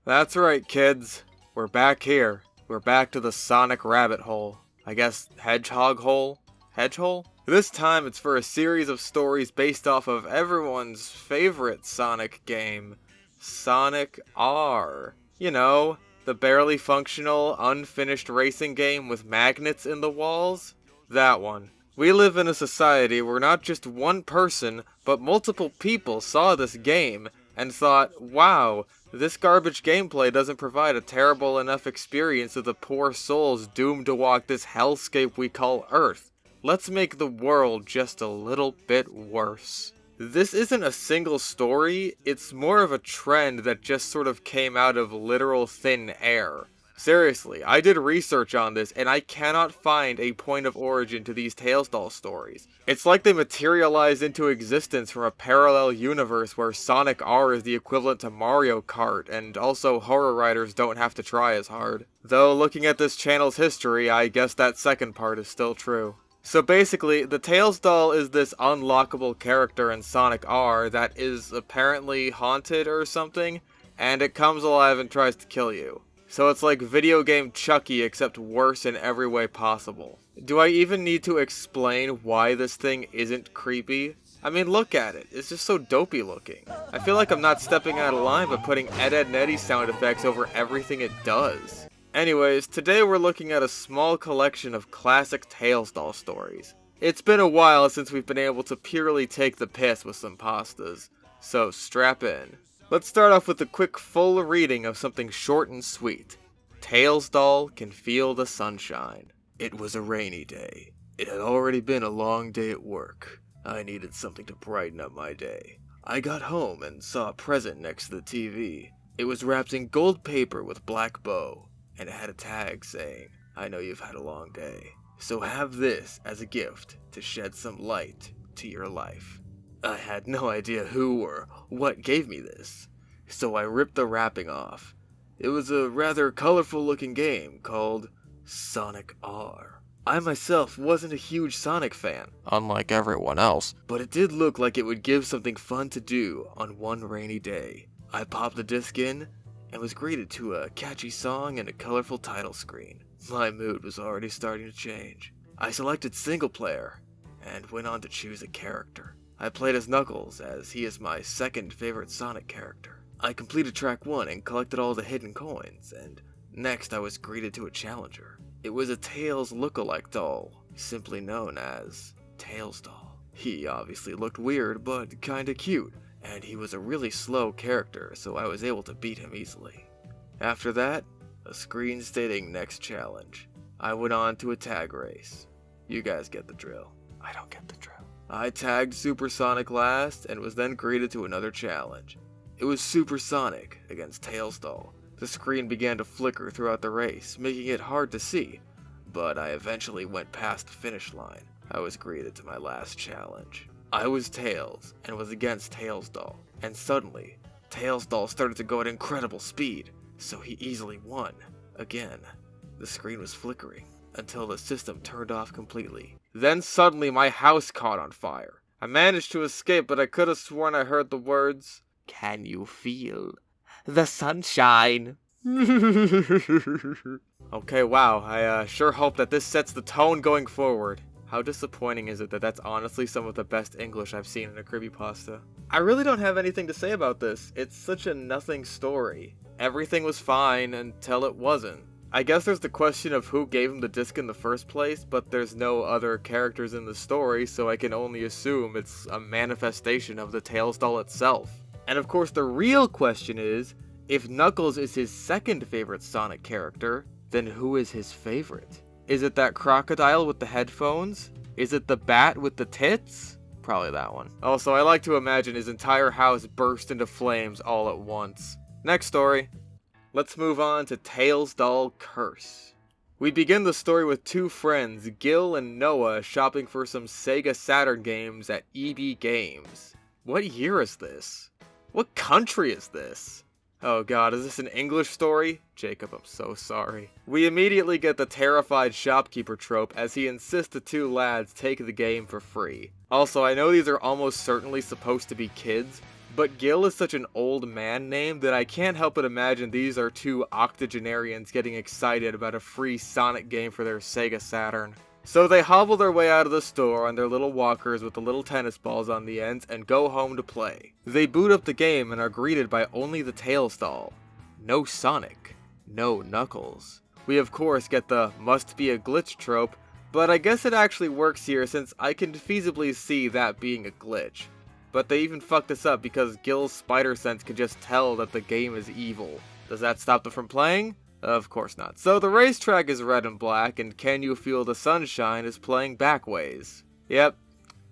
That's right, kids. We're back here. We're back to the Sonic rabbit hole. I guess hedgehog hole? Hedgehole? This time it's for a series of stories based off of everyone's favorite Sonic game, Sonic R. You know, the barely functional, unfinished racing game with magnets in the walls? That one. We live in a society where not just one person, but multiple people saw this game and thought, wow, this garbage gameplay doesn't provide a terrible enough experience to the poor souls doomed to walk this hellscape we call Earth. Let's make the world just a little bit worse. This isn't a single story, it's more of a trend that just sort of came out of literal thin air. Seriously, I did research on this and I cannot find a point of origin to these Tales doll stories. It's like they materialized into existence from a parallel universe where Sonic R is the equivalent to Mario Kart, and also horror writers don't have to try as hard. Though looking at this channel's history, I guess that second part is still true. So basically, the Tales doll is this unlockable character in Sonic R that is apparently haunted or something, and it comes alive and tries to kill you. So it's like video game Chucky, except worse in every way possible. Do I even need to explain why this thing isn't creepy? I mean, look at it. It's just so dopey looking. I feel like I'm not stepping out of line by putting Ed, Edd, and Eddy sound effects over everything it does. Anyways, today we're looking at a small collection of classic Tales doll stories. It's been a while since we've been able to purely take the piss with some pastas, so strap in. Let's start off with a quick full reading of something short and sweet. Tales doll can feel the sunshine. It was a rainy day. It had already been a long day at work. I needed something to brighten up my day. I got home and saw a present next to the TV. It was wrapped in gold paper with black bow, and it had a tag saying, "I know you've had a long day, so have this as a gift to shed some light to your life." I had no idea who or what gave me this, so I ripped the wrapping off. It was a rather colorful looking game called Sonic R. I myself wasn't a huge Sonic fan, unlike everyone else, but it did look like it would give something fun to do on one rainy day. I popped the disc in and was greeted to a catchy song and a colorful title screen. My mood was already starting to change. I selected single player and went on to choose a character. I played as Knuckles, as he is my second favorite Sonic character. I completed track 1 and collected all the hidden coins, and next I was greeted to a challenger. It was a Tails look-alike doll, simply known as Tales doll. He obviously looked weird, but kinda cute, and he was a really slow character, so I was able to beat him easily. After that, a screen stating next challenge. I went on to a tag race. You guys get the drill. I don't get the drill. I tagged Supersonic last, and was then greeted to another challenge. It was Supersonic against Tales doll. The screen began to flicker throughout the race, making it hard to see, but I eventually went past the finish line. I was greeted to my last challenge. I was Tails, and was against Tales doll, and suddenly, Tales doll started to go at incredible speed, so he easily won. Again, the screen was flickering, until the system turned off completely. Then suddenly my house caught on fire. I managed to escape, but I could have sworn I heard the words, "Can you feel the sunshine?" Okay, wow, I sure hope that this sets the tone going forward. How disappointing is it that that's honestly some of the best English I've seen in a creepypasta. I really don't have anything to say about this. It's such a nothing story. Everything was fine until it wasn't. I guess there's the question of who gave him the disc in the first place, but there's no other characters in the story, so I can only assume it's a manifestation of the Tales doll itself. And of course the real question is, if Knuckles is his second favorite Sonic character, then who is his favorite? Is it that crocodile with the headphones? Is it the bat with the tits? Probably that one. Also, I like to imagine his entire house burst into flames all at once. Next story. Let's move on to Tales doll Curse. We begin the story with two friends, Gil and Noah, shopping for some Sega Saturn games at EB Games. What year is this? What country is this? Oh god, is this an English story? Jacob, I'm so sorry. We immediately get the terrified shopkeeper trope as he insists the two lads take the game for free. Also, I know these are almost certainly supposed to be kids, But Gil is such an old man name that I can't help but imagine these are two octogenarians getting excited about a free Sonic game for their Sega Saturn. So they hobble their way out of the store on their little walkers with the little tennis balls on the ends and go home to play. They boot up the game and are greeted by only the Tails doll. No Sonic. No Knuckles. We of course get the must be a glitch trope, but I guess it actually works here since I can feasibly see that being a glitch. But they even fucked this up because Gil's spider sense can just tell that the game is evil. Does that stop them from playing? Of course not. So the racetrack is red and black, and Can You Feel the Sunshine is playing backways. Yep,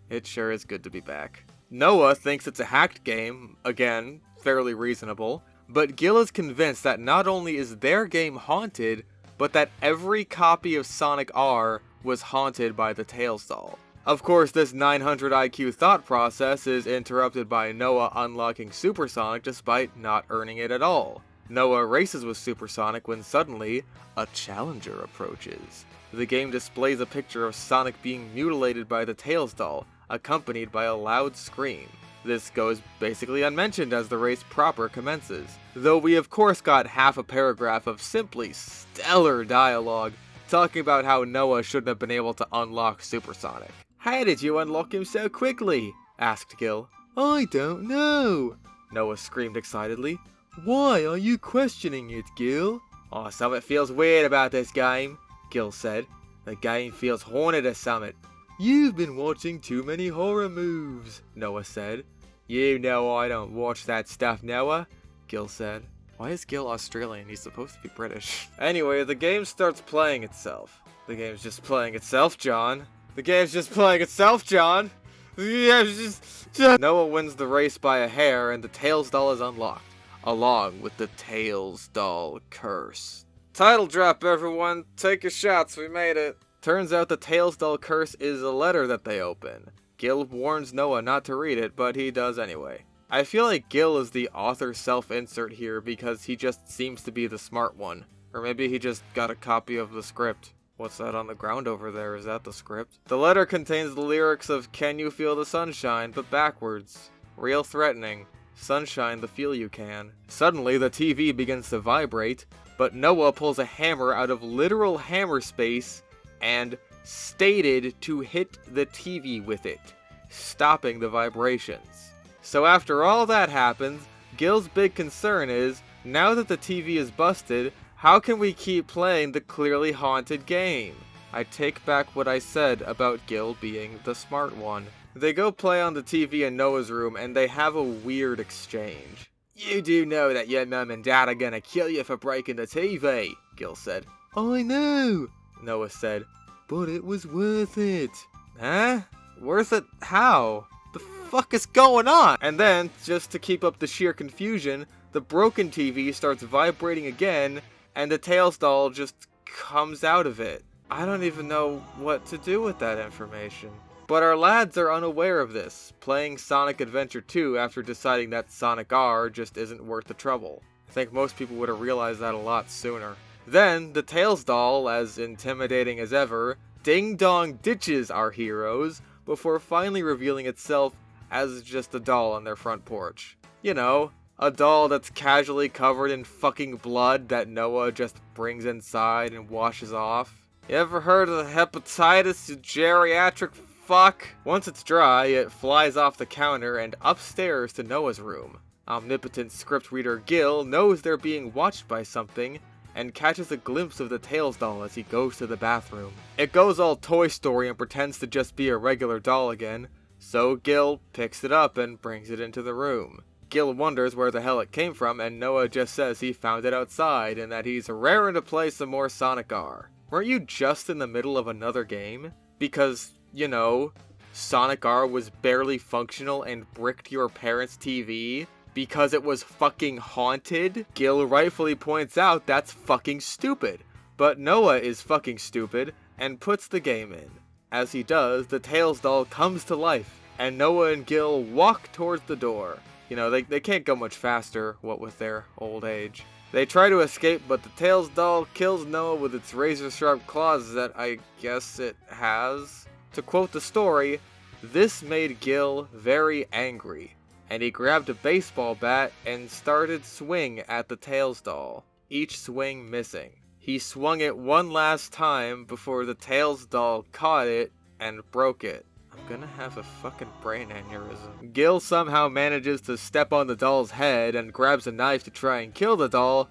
it sure is good to be back. Noah thinks it's a hacked game, again, fairly reasonable, but Gil is convinced that not only is their game haunted, but that every copy of Sonic R was haunted by the Tails doll. Of course, this 900 IQ thought process is interrupted by Noah unlocking Supersonic despite not earning it at all. Noah races with Supersonic when suddenly, a challenger approaches. The game displays a picture of Sonic being mutilated by the Tails doll, accompanied by a loud scream. This goes basically unmentioned as the race proper commences, though we of course got half a paragraph of simply stellar dialogue talking about how Noah shouldn't have been able to unlock Supersonic. "How did you unlock him so quickly?" asked Gil. "I don't know," Noah screamed excitedly. "Why are you questioning it, Gil?" "Oh, something feels weird about this game," Gil said. "The game feels haunted or something." "You've been watching too many horror movies," Noah said. "You know I don't watch that stuff, Noah," Gil said. Why is Gil Australian? He's supposed to be British. Anyway, the game starts playing itself. The game's just playing itself, John. The game's just playing itself, John. Noah wins the race by a hair, and the Tails doll is unlocked, along with the Tails doll curse. Title drop, everyone. Take your shots. We made it. Turns out the Tails doll curse is a letter that they open. Gil warns Noah not to read it, but he does anyway. I feel like Gil is the author self-insert here because he just seems to be the smart one. Or maybe he just got a copy of the script. What's that on the ground over there? Is that the script? The letter contains the lyrics of "Can You Feel the Sunshine?" but backwards. Real threatening. Sunshine the feel you can. Suddenly the TV begins to vibrate, but Noah pulls a hammer out of literal hammer space and stated to hit the TV with it, stopping the vibrations. So after all that happens, Gil's big concern is, now that the TV is busted, how can we keep playing the clearly haunted game? I take back what I said about Gil being the smart one. They go play on the TV in Noah's room and they have a weird exchange. "You do know that your mum and dad are gonna kill you for breaking the TV," Gil said. "I know," Noah said, "but it was worth it." Huh? Worth it how? The fuck is going on? And then, just to keep up the sheer confusion, the broken TV starts vibrating again, and the Tails doll just comes out of it. I don't even know what to do with that information. But our lads are unaware of this, playing Sonic Adventure 2 after deciding that Sonic R just isn't worth the trouble. I think most people would have realized that a lot sooner. Then, the Tails doll, as intimidating as ever, ding-dong ditches our heroes, before finally revealing itself as just a doll on their front porch. You know, a doll that's casually covered in fucking blood that Noah just brings inside and washes off. You ever heard of hepatitis, you geriatric fuck? Once it's dry, it flies off the counter and upstairs to Noah's room. Omnipotent script reader Gil knows they're being watched by something, and catches a glimpse of the Tails doll as he goes to the bathroom. It goes all Toy Story and pretends to just be a regular doll again, so Gil picks it up and brings it into the room. Gil wonders where the hell it came from, and Noah just says he found it outside and that he's raring to play some more Sonic R. Weren't you just in the middle of another game? Because, you know, Sonic R was barely functional and bricked your parents' TV? Because it was fucking haunted? Gil rightfully points out that's fucking stupid. But Noah is fucking stupid and puts the game in. As he does, the Tails doll comes to life, and Noah and Gil walk towards the door. You know, they can't go much faster, what with their old age. They try to escape, but the Tails doll kills Noah with its razor-sharp claws that I guess it has. To quote the story, this made Gil very angry. and he grabbed a baseball bat and started swing at the Tails doll, each swing missing. He swung it one last time before the Tails doll caught it and broke it. I'm gonna have a fucking brain aneurysm. Gil somehow manages to step on the doll's head and grabs a knife to try and kill the doll,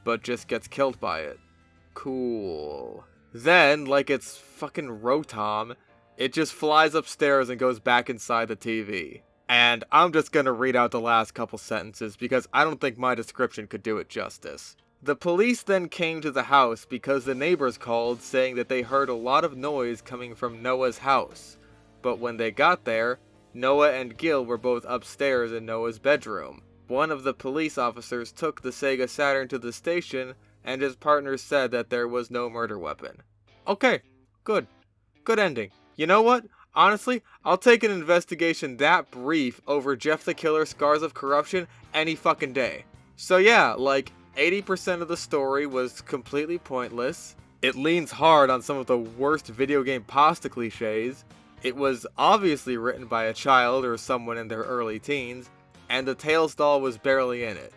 but just gets killed by it. Cool. Then, like it's fucking Rotom, it just flies upstairs and goes back inside the TV. And I'm just gonna read out the last couple sentences because I don't think my description could do it justice. The police then came to the house because the neighbors called saying that they heard a lot of noise coming from Noah's house. But when they got there, Noah and Gil were both upstairs in Noah's bedroom. One of the police officers took the Sega Saturn to the station, and his partner said that there was no murder weapon. Okay, good. Good ending. You know what? Honestly, I'll take an investigation that brief over Jeff the Killer's Scars of Corruption any fucking day. So yeah, like, 80% of the story was completely pointless. It leans hard on some of the worst video game pasta cliches. It was obviously written by a child or someone in their early teens, and the Tails doll was barely in it.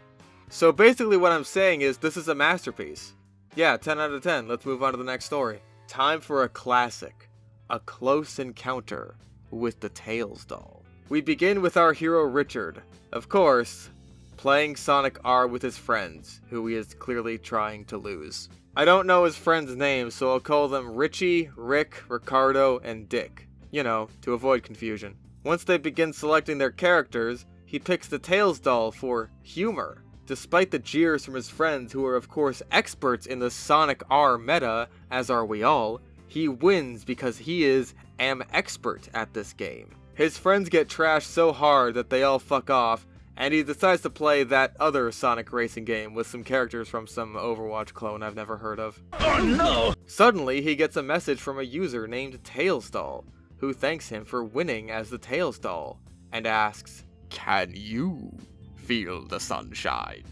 So basically what I'm saying is this is a masterpiece. Yeah, 10 out of 10. Let's move on to the next story. Time for a classic. A close encounter with the Tails doll. We begin with our hero Richard, of course, playing Sonic R with his friends, who he is clearly trying to lose. I don't know his friends' names, so I'll call them Richie, Rick, Ricardo, and Dick. You know, to avoid confusion. Once they begin selecting their characters, he picks the Tails doll for humor. Despite the jeers from his friends, who are of course experts in the Sonic R meta, as are we all, he wins because he is expert at this game. His friends get trashed so hard that they all fuck off, and he decides to play that other Sonic racing game with some characters from some Overwatch clone I've never heard of. Oh no! Suddenly, he gets a message from a user named Tails Doll, who thanks him for winning as the Tails doll, and asks, "Can you feel the sunshine?"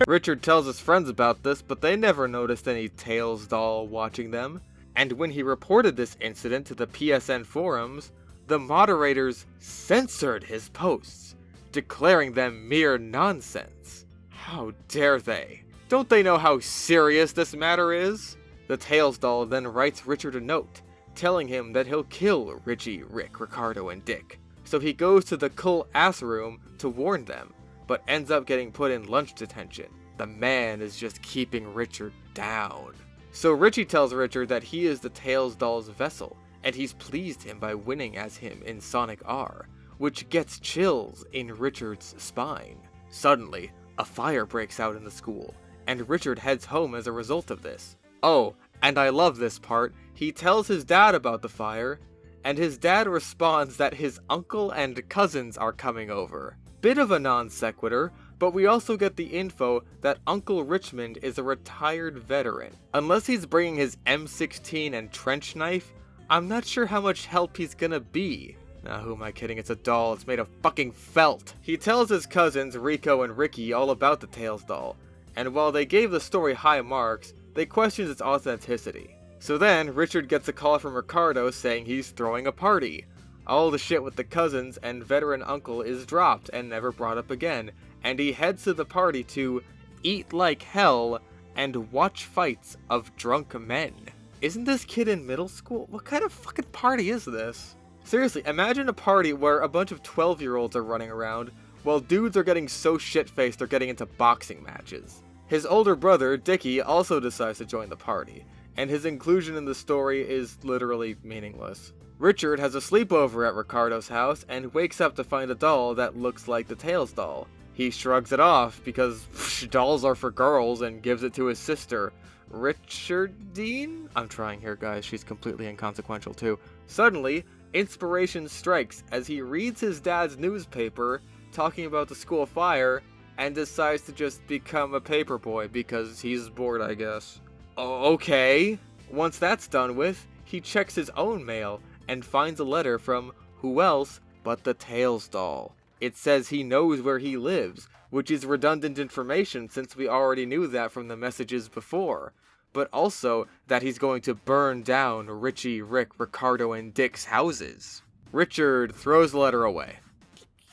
Richard tells his friends about this, but they never noticed any Tails doll watching them, and when he reported this incident to the PSN forums, the moderators censored his posts, declaring them mere nonsense. How dare they? Don't they know how serious this matter is? The Tails doll then writes Richard a note, telling him that he'll kill Richie, Rick, Ricardo, and Dick. So he goes to the cool ass room to warn them, but ends up getting put in lunch detention. The man is just keeping Richard down. So Richie tells Richard that he is the Tails doll's vessel, and he's pleased him by winning as him in Sonic R, which gets chills in Richard's spine. Suddenly, a fire breaks out in the school, and Richard heads home as a result of this. Oh, and I love this part, he tells his dad about the fire, and his dad responds that his uncle and cousins are coming over. Bit of a non sequitur, but we also get the info that Uncle Richmond is a retired veteran. Unless he's bringing his M16 and trench knife, I'm not sure how much help he's gonna be. Nah, who am I kidding? It's a doll. It's made of fucking felt. He tells his cousins, Rico and Ricky, all about the Tails doll, and while they gave the story high marks, they questioned its authenticity. So then, Richard gets a call from Ricardo saying he's throwing a party. All the shit with the cousins and veteran uncle is dropped and never brought up again, and he heads to the party to eat like hell and watch fights of drunk men. Isn't this kid in middle school? What kind of fucking party is this? Seriously, imagine a party where a bunch of 12-year-olds are running around, while dudes are getting so shit-faced they're getting into boxing matches. His older brother, Dickie, also decides to join the party, and his inclusion in the story is literally meaningless. Richard has a sleepover at Ricardo's house and wakes up to find a doll that looks like the Tails doll. He shrugs it off because dolls are for girls and gives it to his sister, Richardine? I'm trying here, guys. She's completely inconsequential too. Suddenly, inspiration strikes as he reads his dad's newspaper talking about the school fire and decides to just become a paperboy because he's bored, I guess. Okay. Once that's done with, he checks his own mail and finds a letter from who else but the Tails doll. It says he knows where he lives, which is redundant information since we already knew that from the messages before, but also that he's going to burn down Richie, Rick, Ricardo, and Dick's houses. Richard throws the letter away.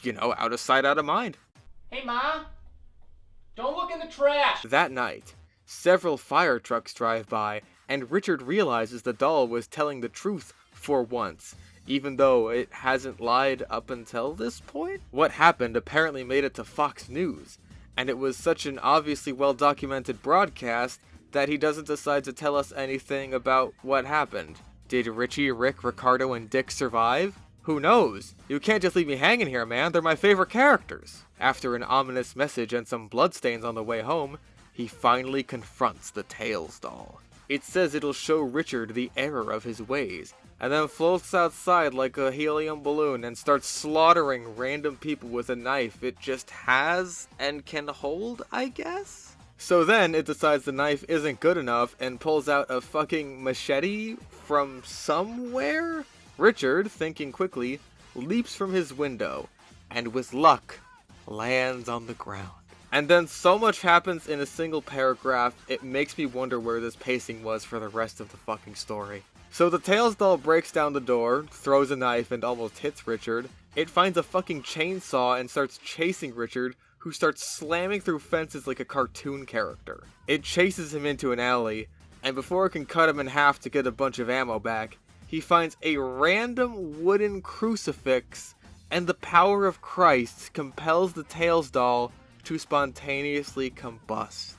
You know, out of sight, out of mind. Hey, Ma! Don't look in the trash! That night, several fire trucks drive by, and Richard realizes the doll was telling the truth for once, even though it hasn't lied up until this point. What happened apparently made it to Fox News, and it was such an obviously well-documented broadcast that he doesn't decide to tell us anything about what happened. Did Richie, Rick, Ricardo, and Dick survive? Who knows? You can't just leave me hanging here, man. They're my favorite characters. After an ominous message and some bloodstains on the way home, he finally confronts the Tails doll. It says it'll show Richard the error of his ways, and then floats outside like a helium balloon and starts slaughtering random people with a knife it just has and can hold, I guess? So then it decides the knife isn't good enough and pulls out a fucking machete from somewhere? Richard, thinking quickly, leaps from his window, and with luck, lands on the ground. And then so much happens in a single paragraph, it makes me wonder where this pacing was for the rest of the fucking story. So the Tails doll breaks down the door, throws a knife, and almost hits Richard. It finds a fucking chainsaw and starts chasing Richard, who starts slamming through fences like a cartoon character. It chases him into an alley, and before it can cut him in half to get a bunch of ammo back, he finds a random wooden crucifix, and the power of Christ compels the Tails doll to spontaneously combust.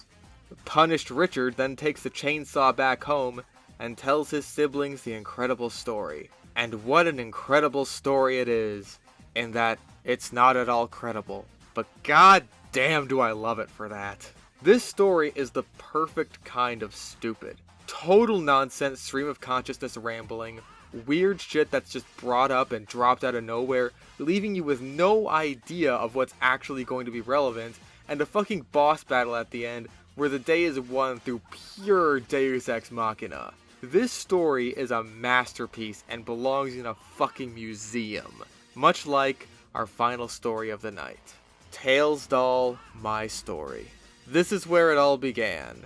The punished Richard then takes the chainsaw back home and tells his siblings the incredible story. And what an incredible story it is, in that it's not at all credible. But god damn do I love it for that. This story is the perfect kind of stupid. Total nonsense stream of consciousness rambling, weird shit that's just brought up and dropped out of nowhere, leaving you with no idea of what's actually going to be relevant, and a fucking boss battle at the end where the day is won through pure Deus Ex Machina. This story is a masterpiece and belongs in a fucking museum, much like our final story of the night. Tails doll, my story. This is where it all began,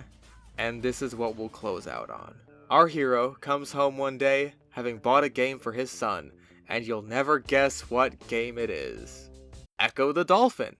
and this is what we'll close out on. Our hero comes home one day, having bought a game for his son, and you'll never guess what game it is. Echo the Dolphin.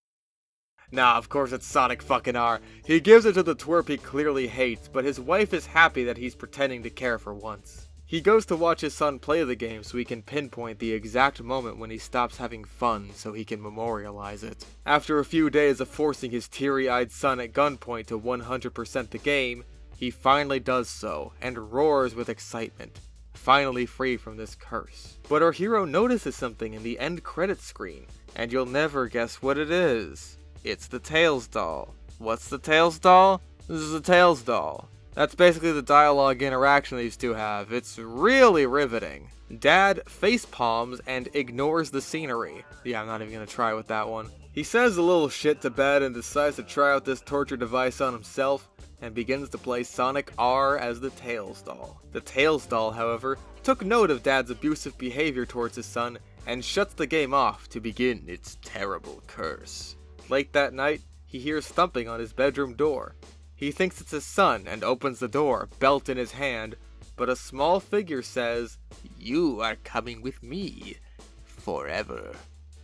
Nah, of course it's Sonic fucking R. He gives it to the twerp he clearly hates, but his wife is happy that he's pretending to care for once. He goes to watch his son play the game so he can pinpoint the exact moment when he stops having fun so he can memorialize it. After a few days of forcing his teary-eyed son at gunpoint to 100% the game, he finally does so, and roars with excitement, finally free from this curse. But our hero notices something in the end credits screen, and you'll never guess what it is. It's the Tails doll. What's the Tails doll? This is the Tails doll. That's basically the dialogue interaction these two have. It's really riveting. Dad facepalms and ignores the scenery. Yeah, I'm not even gonna try with that one. He sends a little shit to bed and decides to try out this torture device on himself, and begins to play Sonic R as the Tails doll. The Tails doll, however, took note of Dad's abusive behavior towards his son, and shuts the game off to begin its terrible curse. Late that night, he hears thumping on his bedroom door. He thinks it's his son and opens the door, belt in his hand, but a small figure says, "You are coming with me, forever."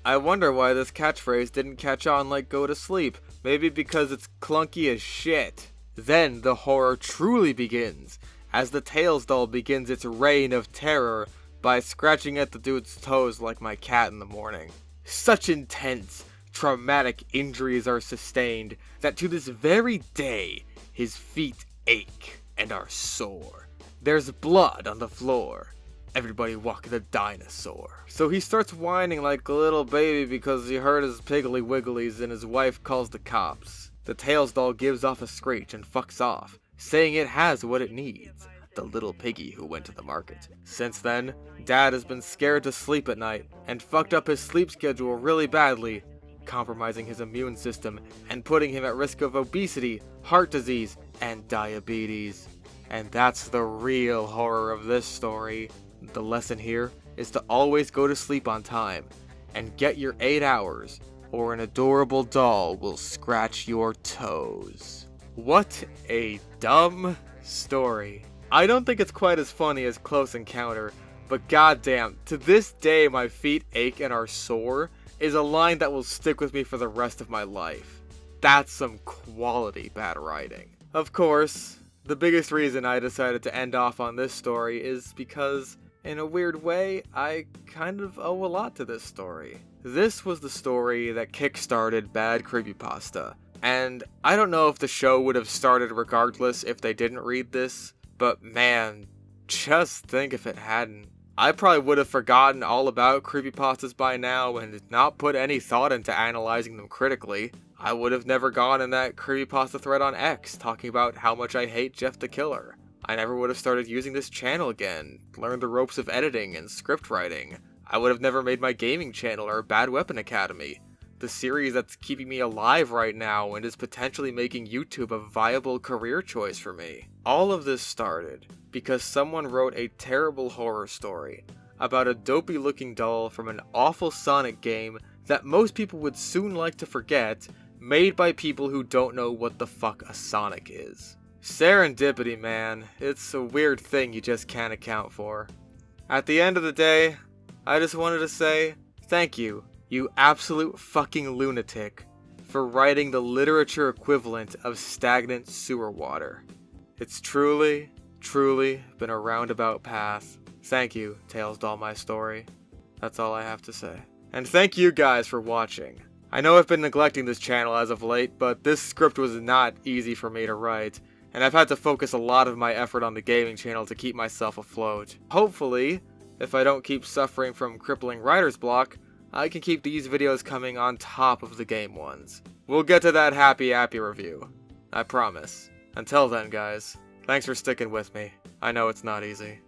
I wonder why this catchphrase didn't catch on like go to sleep. Maybe because it's clunky as shit. Then the horror truly begins, as the Tails doll begins its reign of terror by scratching at the dude's toes like my cat in the morning. Such intense, traumatic injuries are sustained that to this very day, his feet ache and are sore. There's blood on the floor. Everybody walk the dinosaur. So he starts whining like a little baby because he hurt his piggly wigglies and his wife calls the cops. The Tails doll gives off a screech and fucks off, saying it has what it needs. The little piggy who went to the market. Since then, Dad has been scared to sleep at night and fucked up his sleep schedule really badly, compromising his immune system and putting him at risk of obesity, heart disease, and diabetes. And that's the real horror of this story. The lesson here is to always go to sleep on time and get your 8 hours, or an adorable doll will scratch your toes. What a dumb story. I don't think it's quite as funny as Close Encounter, but goddamn, to this day my feet ache and are sore is a line that will stick with me for the rest of my life. That's some quality bad writing. Of course, the biggest reason I decided to end off on this story is because, in a weird way, I kind of owe a lot to this story. This was the story that kickstarted bad creepypasta, and I don't know if the show would have started regardless if they didn't read this, but man, just think if it hadn't. I probably would have forgotten all about creepypastas by now and not put any thought into analyzing them critically. I would have never gone in that creepypasta thread on X talking about how much I hate Jeff the Killer. I never would have started using this channel again, learned the ropes of editing and script writing. I would have never made my gaming channel or Bad Weapon Academy, the series that's keeping me alive right now and is potentially making YouTube a viable career choice for me. All of this started because someone wrote a terrible horror story about a dopey looking doll from an awful Sonic game that most people would soon like to forget, made by people who don't know what the fuck a Sonic is. Serendipity, man. It's a weird thing you just can't account for. At the end of the day, I just wanted to say, thank you, you absolute fucking lunatic, for writing the literature equivalent of stagnant sewer water. It's truly been a roundabout path. Thank you, Tales Doll My Story. That's all I have to say. And thank you guys for watching. I know I've been neglecting this channel as of late, but this script was not easy for me to write, and I've had to focus a lot of my effort on the gaming channel to keep myself afloat. Hopefully, if I don't keep suffering from crippling writer's block, I can keep these videos coming on top of the game ones. We'll get to that happy review. I promise. Until then, guys, thanks for sticking with me. I know it's not easy.